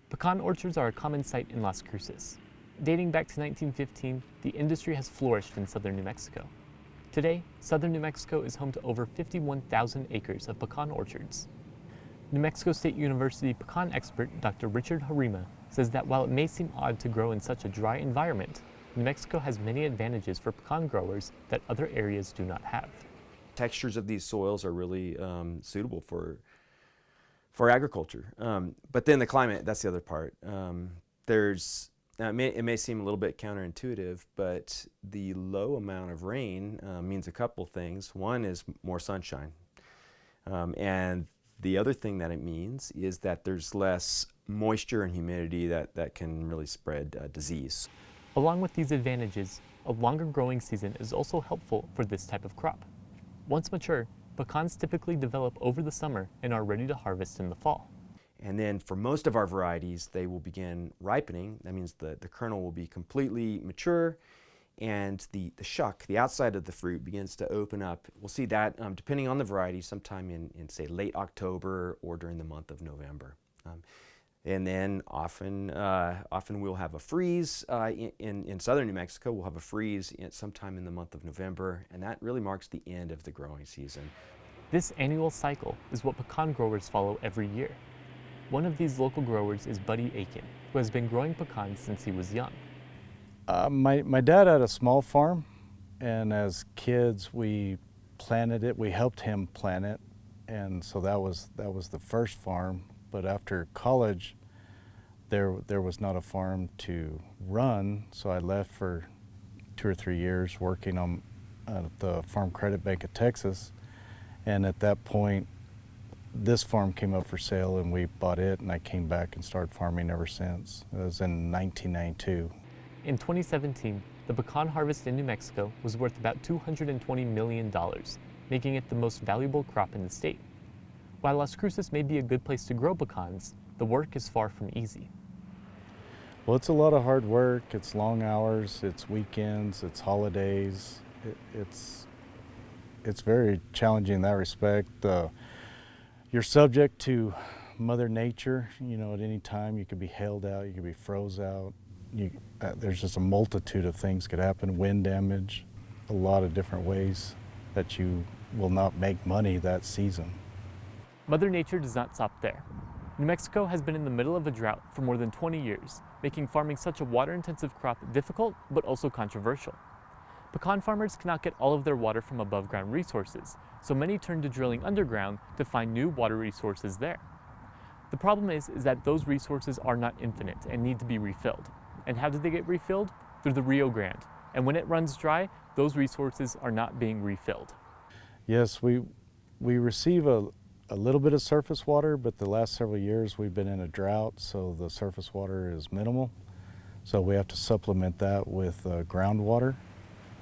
Pecan orchards are a common sight in Las Cruces. Dating back to 1915, the industry has flourished in southern New Mexico. Today, southern New Mexico is home to over 51,000 acres of pecan orchards. New Mexico State University pecan expert Dr. Richard Harima says that while it may seem odd to grow in such a dry environment, New Mexico has many advantages for pecan growers that other areas do not have. Textures of these soils are really suitable for agriculture. But then the climate, that's the other part. It may seem a little bit counterintuitive, but the low amount of rain means a couple things. One is more sunshine. And the other thing that it means is that there's less moisture and humidity that can really spread disease. Along with these advantages, a longer growing season is also helpful for this type of crop. Once mature, pecans typically develop over the summer and are ready to harvest in the fall. And then for most of our varieties, they will begin ripening. That means the kernel will be completely mature and the shuck, the outside of the fruit, begins to open up. We'll see that, depending on the variety, sometime in say, late October or during the month of November. And then often we'll have a freeze in southern New Mexico. We'll have a freeze sometime in the month of November, and that really marks the end of the growing season. This annual cycle is what pecan growers follow every year. One of these local growers is Buddy Aiken, who has been growing pecans since he was young. My dad had a small farm, and as kids we planted it. We helped him plant it, and so that was the first farm. But after college, there was not a farm to run, so I left for 2 or 3 years working on the Farm Credit Bank of Texas, and at that point, this farm came up for sale, and we bought it, and I came back and started farming ever since. It was in 1992. In 2017, the pecan harvest in New Mexico was worth about $220 million, making it the most valuable crop in the state. While Las Cruces may be a good place to grow pecans, the work is far from easy. Well, it's a lot of hard work. It's long hours, it's weekends, it's holidays. It's very challenging in that respect. You're subject to Mother Nature. You know, at any time you could be hailed out, you could be froze out. There's just a multitude of things could happen, wind damage, a lot of different ways that you will not make money that season. Mother Nature does not stop there. New Mexico has been in the middle of a drought for more than 20 years, making farming such a water-intensive crop difficult but also controversial. Pecan farmers cannot get all of their water from above-ground resources, so many turn to drilling underground to find new water resources there. The problem is that those resources are not infinite and need to be refilled. And how do they get refilled? Through the Rio Grande. And when it runs dry, those resources are not being refilled. Yes, we receive a little bit of surface water, but the last several years we've been in a drought, so the surface water is minimal. So we have to supplement that with groundwater,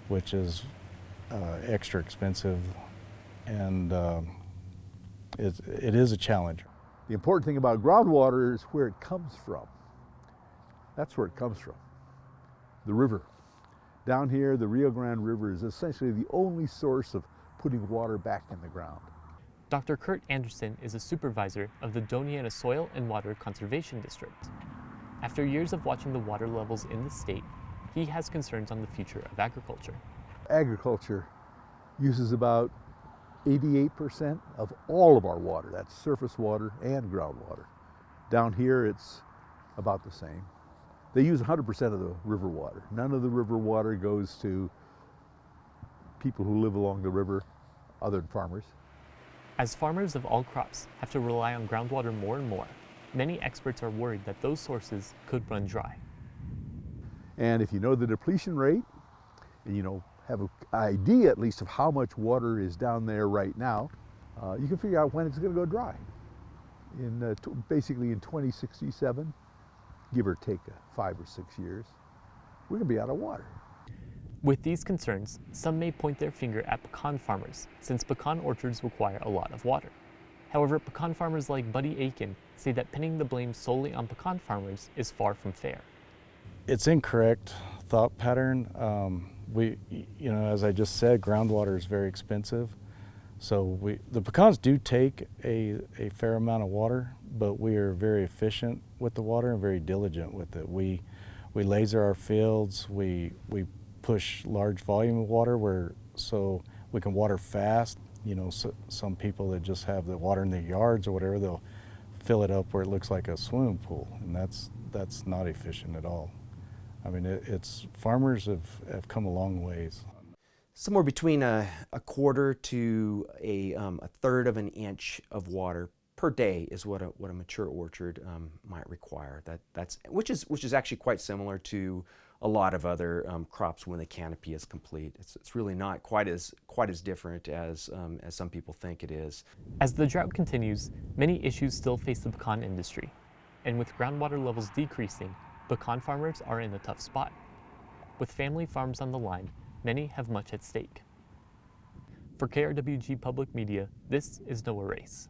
which is extra expensive, and it is a challenge. The important thing about groundwater is where it comes from. That's where it comes from, the river. Down here, the Rio Grande River is essentially the only source of putting water back in the ground. Dr. Kurt Anderson is a supervisor of the Doniana Soil and Water Conservation District. After years of watching the water levels in the state, he has concerns on the future of agriculture. Agriculture uses about 88% of all of our water. That's surface water and groundwater. Down here, it's about the same. They use 100% of the river water. None of the river water goes to people who live along the river, other than farmers. As farmers of all crops have to rely on groundwater more and more, many experts are worried that those sources could run dry. And if you know the depletion rate, and have an idea at least of how much water is down there right now, you can figure out when it's going to go dry. Basically in 2067, give or take 5 or 6 years, we're going to be out of water. With these concerns, some may point their finger at pecan farmers, since pecan orchards require a lot of water. However, pecan farmers like Buddy Aiken say that pinning the blame solely on pecan farmers is far from fair. It's incorrect thought pattern. As I just said, groundwater is very expensive. So the pecans do take a fair amount of water, but we are very efficient with the water and very diligent with it. We laser our fields, we push large volume of water so we can water fast. You know, some people that just have the water in their yards or whatever, they'll fill it up where it looks like a swimming pool, and that's not efficient at all. I mean, farmers have come a long ways. Somewhere between a quarter to a third of an inch of water per day is what a mature orchard might require. Which is actually quite similar to a lot of other crops when the canopy is complete. It's really not quite as different as some people think it is. As the drought continues, many issues still face the pecan industry, and with groundwater levels decreasing, pecan farmers are in a tough spot. With family farms on the line, many have much at stake. For KRWG Public Media, this is Noah Race.